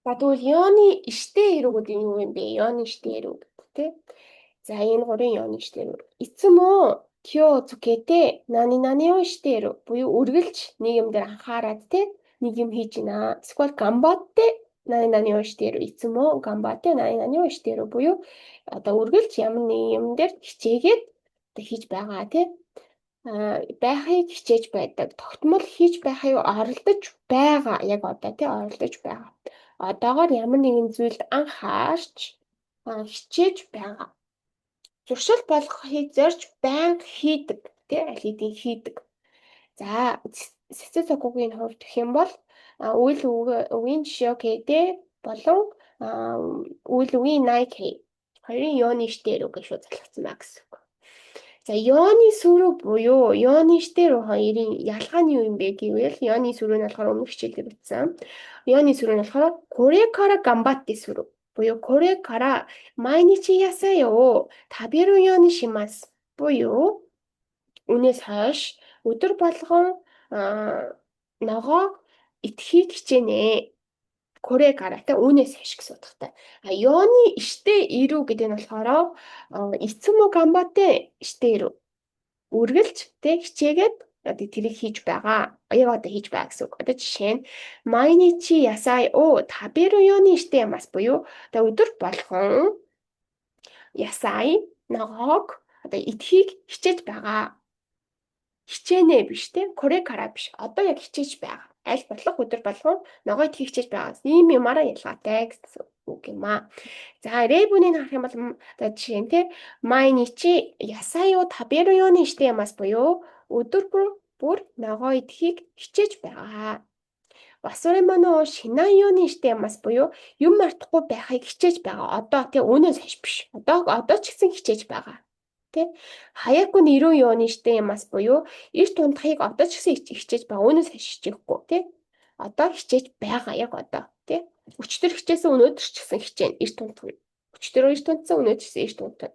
За тэгвэл Йоны иштэй эрүүгүүд юу юм бэ? Йоны иштэй эрүүг тий. За энэ гурван Йоны иштэй эрүүг. Эцэм үү кё цукэтэй нани иштэй эрүү буюу үргэлж нэг юм дээр анхаарад тий нэг юм хийж гинэ. Эсвэл гамбатте нани иштэй эрүү эцэм үү гамбатте нани иштэй эрүү буюу одоо үргэлж ямар нэг юм дээр хичээгээд одоо хийж байгаа тий. Байхыг хичээж байдаг. Тогтмол хийж байхыг оролдож байгаа. Яг одоо тий оролдож байгаа. Одоогоор ямар нэгэн зүйлд анхаарч хичээж байгаа. Зуршил болгохыг зорж байнга хийдэг. Тий аль хэдийн хийдэг. За Сэцэцокугийн хувьд гэх юм бол үйл үгийн жишээ болон үйл үгийн найкей хоёрын Йоны иштэй рүү гэж залгацсан ба гэсэн үг. За Йоны сүрүү буюу Йоны иштэй рүү хоёрын ялгаа нь юу юм бэ гэвэл Йоны сүрүү нь болохоор өмнөх хичээлээр бичсэн. Йоны сүрүү нь болохоор коrekara gambatti сүрүү буюу коrekара майничи ясаё таберу Йоны шимас буюу үнээс хойш өдөр болгон ногоо идэхийг хичээнэ. Коrekaraтай үнээс хойш гэсэн утгатай. Йоны иштэй ирүү гэдэг нь болохоор ицүмо гамбатэ иштэй ирүү. Үргэлж тэг хичээгээд одоо тэрийг хийж байгаа. Яг одоо хийж байгаа гэсэн үг. Одоо жишээ нь майничи ясай таберу Йоны иштэй ямас буюу одоо өдөр болгон ясай ногоог одоо идэхийг хичээж байгаа. Хичээнэ биш те коrekara биш. Одоо яг хичээж байгаа. Аль болох өдөр болгон ногоо идэхийг хичээж байгаа. Ийм юмараа ялгаатай гэсэн үг юм аа. За ребүнийг харах юм бол одоо жишээ нь те майничи ясаё таберу Йоны иштэй ямас буюу өдөр бүр ногоо идэхийг хичээж байгаа. Васуремано шинаа Йоны иштэй ямас буюу юм мартахгүй байхыг хичээж байгаа. Одоо те өнөөс хойш биш. Одоо ч гэсэн хичээж байгаа. Тэ хаяаку нэрүү Йоны иштэй ямас буюу эрт унтахыг одоо ч гэсэн хичээж байгаа. Өнөөс хойш хичээхгүй те. Одоо хичээж байгаа яг одоо те. Өчтөр хичээсэн өнөөдөр ч гэсэн хичээнэ эрт унтах. Өчтөр эрт унтсан өнөөдөр ч гэсэн эрт унтах.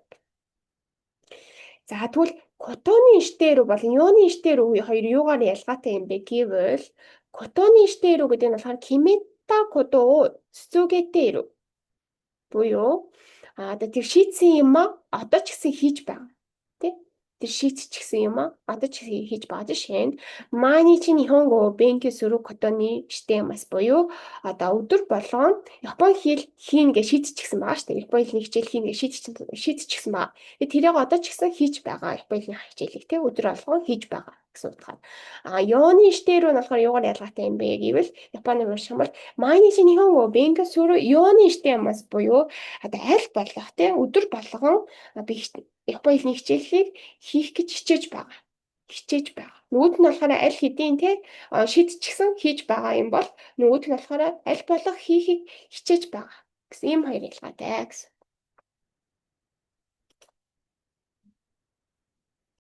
За тэгвэл котоны иштэй рүү болон Йоны иштэй рүү хоёр юугаар ялгаатай юм бэ гэвэл котоны иштэй рүү гэдэг нь болохоор кимета кото сүцүгээтэй рүү буюу одоо тэр шийдсэн юм а одоо ч гэсэн хийж байгаа. Тэр шийдчихсэн юм а одоо ч хийж байгаа. Жишээ нь майничи нихонго бенкю сүрү котоны иштэй юмас буюу одоо өдөр болгон Японы хэл хийн гэж шийдчихсэн байгаа шүү дээ. Японы хэлний хичээл хийн гэж шийдчихсэн байгаа. Тэрийг одоо ч гэсэн хийж байгаа. Японы хэлний хичээлийг өдөр болгон хийж байгаа гэсэн утгаар. Йоны иштэй рүү нь болохоор юугаар ялгаатай юм бэ гэвэл Японы унших юм бол майничи нихонго бенкю сүрү Йоны иштэй юмас буюу одоо аль болох өдөр болгон би Японы хэлний хичээлийг хийх гэж хичээж байгаа. Нөгөөд нь болохоор аль хэдийн шийдчихсэн хийж байгаа юм бол нөгөөд нь болохоор аль болох хийхийг хичээж байгаа гэсэн ийм хоёр ялгаатай гэсэн.